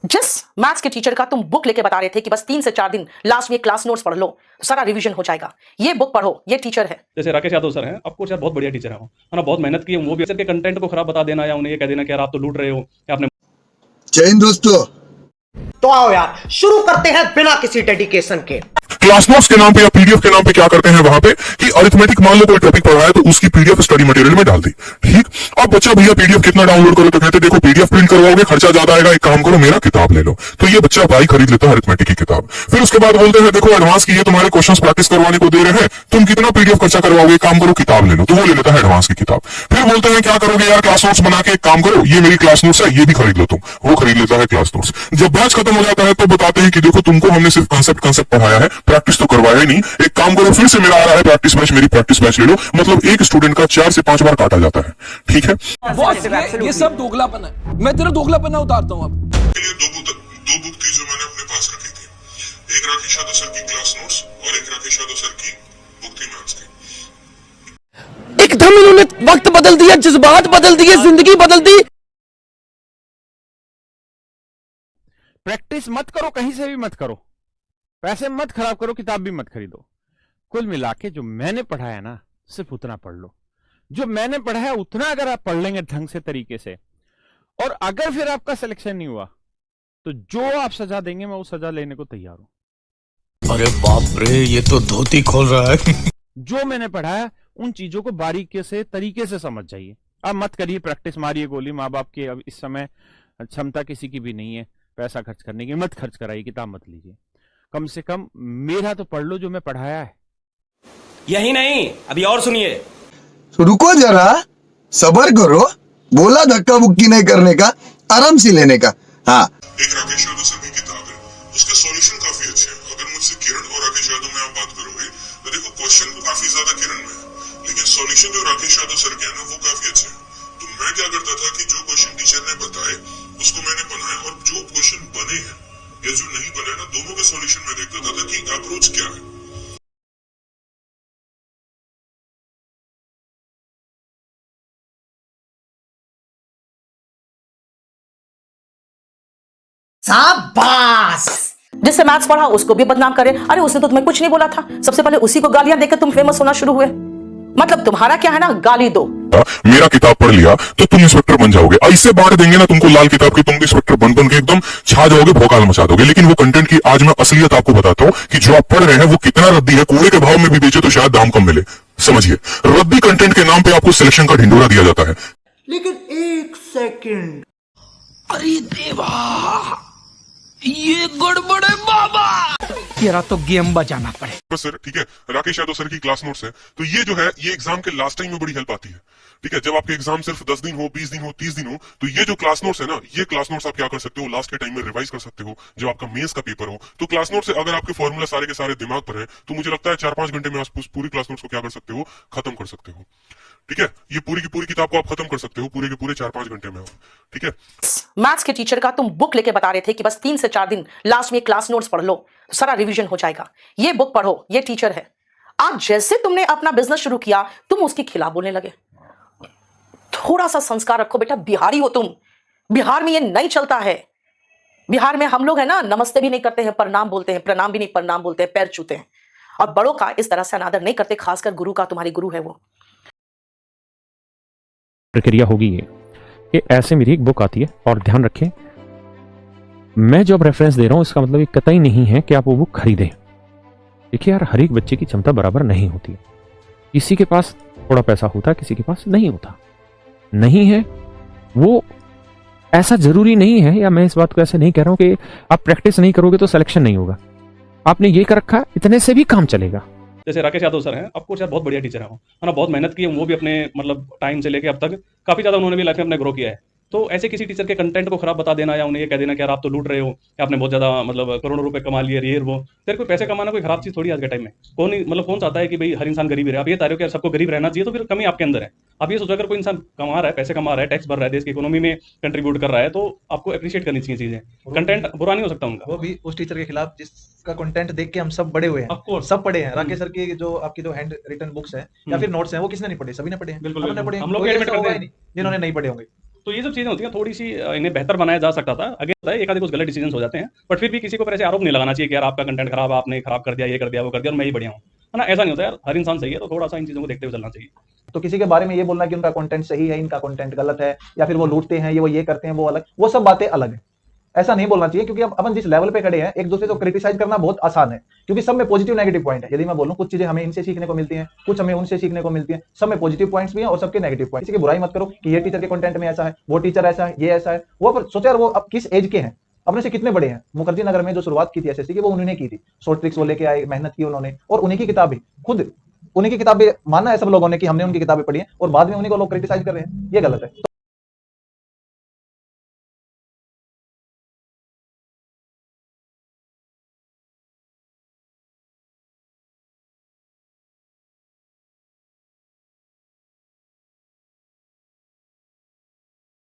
जिस मैथ्स के टीचर का तुम बुक लेके बता रहे थे कि बस 3 से 4 दिन लास्ट वीक क्लास नोट्स पढ़ लो तो सारा रिवीजन हो जाएगा। ये बुक पढ़ो, ये टीचर है। जैसे राकेश यादव सर हैं, आपको यार बहुत बढ़िया टीचर है वो, है ना, बहुत मेहनत की है वो भी। सर के कंटेंट को खराब बता देना या उन्हें ये कह देना कि यार आप तो लूट रहे हो या आपने। जय हिंद दोस्तों। तो आओ यार शुरू करते हैं बिना किसी डेडिकेशन के। क्लास नोट्स के नाम पे या पीडीएफ के नाम पे क्या करते हैं वहां पे कि अरिथमेटिक मान लो कोई टॉपिक पढ़ा है तो उसकी पीडीएफ स्टडी मटेरियल में डाल दी। ठीक, अब बच्चा भैया पीडीएफ कितना डाउनलोड करो तो कहते देखो पीडीएफ प्रिंट करवाओगे खर्चा ज्यादा आएगा, एक काम करो मेरा किताब ले लो। तो ये बच्चा भाई खरीद लेता है अरिथमेटिक की किताब। फिर उसके बाद बोलते हैं देखो एडवांस की ये तुम्हारे क्वेश्चंस प्रैक्टिस करवाने को दे रहे हैं, तुम कितना पीडीएफ खर्चा करवाओगे, एक काम करो किताब ले लो। तो वो ले लेता है एडवांस की किताब। फिर बोलते हैं क्या करोगे यार क्लास नोट्स बना के एक काम करो ये मेरी क्लास नोट्स है ये भी खरीद लो तुम। वो खरीद लेता है क्लास नोट्स। जब बैच खत्म हो जाता है तो बताते हैं कि देखो तुमको हमने सिर्फ कंसेप्ट पढ़ाया है, प्रैक्टिस तो करवाया ही नहीं, एक काम करो फिर से मेरा आ रहा है प्रैक्टिस बैच, मेरी प्रैक्टिस बैच ले लो। मतलब एक स्टूडेंट का 4 से 5 बार काटा जाता है। ठीक है बॉस, ये सब दोगलापन है। मैं तेरा दोगलापन उतारता हूँ अब। दो बुक थी जो मैंने अपने पास रखी थी, एक राकेश यादव सर की क्लास नोट्स और एक राकेश यादव सर की बुक थी मैथ्स की। एकदम इन्होंने वक्त बदल दिया, जज्बात बदल दिए, जिंदगी बदल दी। प्रैक्टिस मत करो, कहीं से भी मत करो, पैसे मत खराब करो, किताब भी मत खरीदो। कुल मिला के जो मैंने पढ़ा है ना सिर्फ उतना पढ़ लो। जो मैंने पढ़ा है उतना अगर आप पढ़ लेंगे ढंग से तरीके से, और अगर फिर आपका सिलेक्शन नहीं हुआ तो जो आप सजा देंगे मैं वो सजा लेने को तैयार हूं। अरे बाप रे, ये तो धोती खोल रहा है। जो मैंने पढ़ा है उन चीजों को बारीकी से तरीके से समझ जाइए। अब मत करिए प्रैक्टिस मारिए गोली। माँ बाप की अब इस समय क्षमता किसी की भी नहीं है पैसा खर्च करने की, मत खर्च कराइए, किताब मत लीजिए। कम से कम मेरा तो पढ़ लो जो मैं पढ़ाया है। यही नहीं, अभी और सुनिए। तो रुको जरा, सबर करो, बोला धक्का बुक्की नहीं करने का, आराम से लेने का। हाँ, एक राकेश यादव सर की किताब है, उसके सॉल्यूशन काफी अच्छे हैं। अगर मुझसे किरण और राकेश यादव में आप बात करोगे तो देखो क्वेश्चन तो काफी ज्यादा किरण में है, लेकिन सॉल्यूशन जो राकेश यादव सर के है ना वो काफी अच्छे हैं। तो मैं क्या करता था कि जो क्वेश्चन टीचर ने बताए उसको मैंने बनाया, और जो क्वेश्चन बने हैं या जो नहीं बने ना दोनों के सॉल्यूशन में देखता था कि अप्रोच क्या है। शाबाश। जिससे मैथ्स पढ़ा उसको भी बदनाम करे। अरे उसने तो तुम्हें कुछ नहीं बोला था, सबसे पहले उसी को गालियां देकर तुम फेमस होना शुरू हुए। मतलब तुम्हारा क्या है ना, गाली दो। मेरा किताब पढ़ लिया तो तुम इंस्पेक्टर बन जाओगे, ऐसे बांट देंगे ना तुमको लाल किताब की, तुम भी इंस्पेक्टर बन के एकदम छा जाओगे, भौकाल मचा दोगे। लेकिन वो कंटेंट की आज मैं असलियत आपको बताता हूँ कि जो आप पढ़ रहे हैं वो कितना रद्दी है। कूड़े के भाव में भी बेचे तो शायद दाम कम मिले। समझिए, रद्दी कंटेंट के नाम पे आपको सिलेक्शन का ढिंडोरा दिया जाता है। लेकिन एक सेकंड, अरे देवा, ये गड़बड़ है बाबा। तेरा तो गेम बजाना पड़े। सर ठीक है, राकेश यादव सर की क्लास नोट्स है, तो ये जो है ये एग्जाम के लास्ट टाइम में बड़ी हेल्प आती है। ठीक है, जब आपके एग्जाम सिर्फ 10 दिन हो, 20 दिन हो, 30 दिन हो, तो ये जो क्लास नोट्स है ना, ये क्लास नोट्स आप क्या कर सकते हो, लास्ट के टाइम में रिवाइज कर सकते हो जब आपका मेंस का पेपर हो। तो क्लास नोट से अगर आपके फॉर्मूला सारे के सारे दिमाग पर है तो मुझे लगता है 4-5 घंटे में आप पूरी क्लास नोट्स को क्या कर सकते हो, खत्म कर सकते हो। ठीक है, ये पूरी की पूरी किताब को आप खत्म कर सकते हो पूरे के पूरे 4-5 घंटे में हो। ठीक है, मैथ्स के टीचर का तुम बुक लेके बता रहे थे कि बस 3 से 4 दिन लास्ट वीक क्लास नोट्स पढ़ लो तो सारा रिवीजन हो जाएगा। ये बुक पढ़ो, ये टीचर है। आज जैसे तुमने अपना बिजनेस शुरू किया तुम उसके खिलाफ बोलने लगे। थोड़ा सा संस्कार रखो बेटा, बिहारी हो तुम। बिहार में ये नहीं चलता है। बिहार में हम लोग है ना, नमस्ते भी नहीं करते हैं, प्रणाम बोलते हैं, प्रणाम भी नहीं प्रणाम बोलते हैं, पैर छूते हैं, और बड़ों का इस तरह से अनादर नहीं करते, खासकर गुरु का। तुम्हारी गुरु है वो। प्रक्रिया होगी ये कि ऐसे मेरी एक बुक आती है, और ध्यान रखें मैं जो अब रेफरेंस दे रहा हूं इसका मतलब ये कतई नहीं है कि आप वो बुक खरीदें। देखिए यार, हर एक बच्चे की क्षमता बराबर नहीं होती है। किसी के पास थोड़ा पैसा होता है, किसी के पास नहीं होता। नहीं है वो ऐसा जरूरी नहीं है, या मैं इस बात को ऐसे नहीं कह रहा हूं कि आप प्रैक्टिस नहीं करोगे तो सिलेक्शन नहीं होगा। आपने ये कर रखा, इतने से भी काम चलेगा। जैसे राकेश यादव सर हैं, आपको यार बहुत बढ़िया टीचर है वो, है ना, बहुत मेहनत की है वो भी अपने मतलब टाइम से लेके अब तक काफी ज्यादा उन्होंने भी लाइफ में अपने ग्रो किया है। तो ऐसे किसी टीचर के कंटेंट को खराब बता देना या उन्हें ये कह देना कि यार आप तो लूट रहे हो या आपने बहुत ज्यादा मतलब करोड़ों रुपए कमा लिए, ये वो। तेरे को पैसे कमाना कोई खराब चीज थोड़ी आज के टाइम में। कौन मतलब कौन चाहता है कि भाई हर इंसान गरीब रहे। आप ये तारे हो कि यार सबको गरीब रहना चाहिए, तो फिर कमी आपके अंदर है। आप ये सोचो अगर कोई इंसान कमा रहा है, पैसे कमा रहा है, टैक्स भर रहा है, देश की इकोनॉमी में कंट्रीब्यूट कर रहा है, तो आपको अप्रिशिएट करनी चाहिए चीजें। कंटेंट बुरा नहीं हो सकता उनका। वो भी उस टीचर के खिलाफ जिसका कंटेंट देख के हम सब बड़े हुए हैं, सब पढ़े हैं। राकेश सर की जो आपकी जो हैंड रिटन बुक्स हैं या फिर नोट्स हैं वो किसने नहीं पढ़े, सभी ने पढ़े हैं। बिल्कुल, हमने पढ़े हैं, हम लोग कोई एडमिट ऐसा होगा करते ही नहीं जिन्होंने नहीं पढ़े होंगे। तो ये सब चीजें होती हैं, थोड़ी सी इन्हें बेहतर बनाया जा सकता था। आगे होता है एक आधे कुछ गलत डिसीजन हो जाते हैं, बट फिर भी किसी को ऐसे आरोप नहीं लगाना चाहिए कि यार आपका कंटेंट खराब है, आपने खराब कर दिया, ये कर दिया, वो कर दिया और मैं ही बढ़िया हूँ, है ना। ऐसा नहीं होता यार, हर इंसान सही है, तो थोड़ा सा इन चीजों को देखते हुए चलना चाहिए। तो किसी के बारे में ये बोलना कि उनका कंटेंट सही है, इनका कंटेंट गलत है, या फिर वो लूटते हैं, ये करते हैं, वो अलग, वो सब बातें अलग है। ऐसा नहीं बोलना चाहिए, क्योंकि अब अपन जिस लेवल पे खड़े हैं, एक दूसरे को क्रिटिसाइज करना बहुत आसान है, क्योंकि सब में पॉजिटिव नेगेटिव पॉइंट है। यदि मैं बोलूं कुछ चीजें हमें इनसे सीखने को मिलती हैं, कुछ हमें उनसे सीखने को मिलती हैं, सब में पॉजिटिव पॉइंट्स भी हैं और सबके नेगेटिव पॉइंट। किसी की बुराई मत करो कि ये टीचर के कंटेंट में ऐसा है, वो टीचर ऐसा है, ये ऐसा है। वो पर सोचो यार, वो अब किस एज के हैं, अपने से कितने बड़े हैं। मुखर्जी नगर में जो शुरुआत की थी एसएससी की, वो उन्होंने की थी। शॉर्ट ट्रिक्स वो लेके आए, मेहनत की उन्होंने, और उन्हीं की किताबें, खुद उन्हीं की किताबें माना है सब लोगों ने कि हमने उनकी किताबें पढ़ी हैं, और बाद में उन्हीं को लोग क्रिटिसाइज कर रहे हैं। ये गलत है।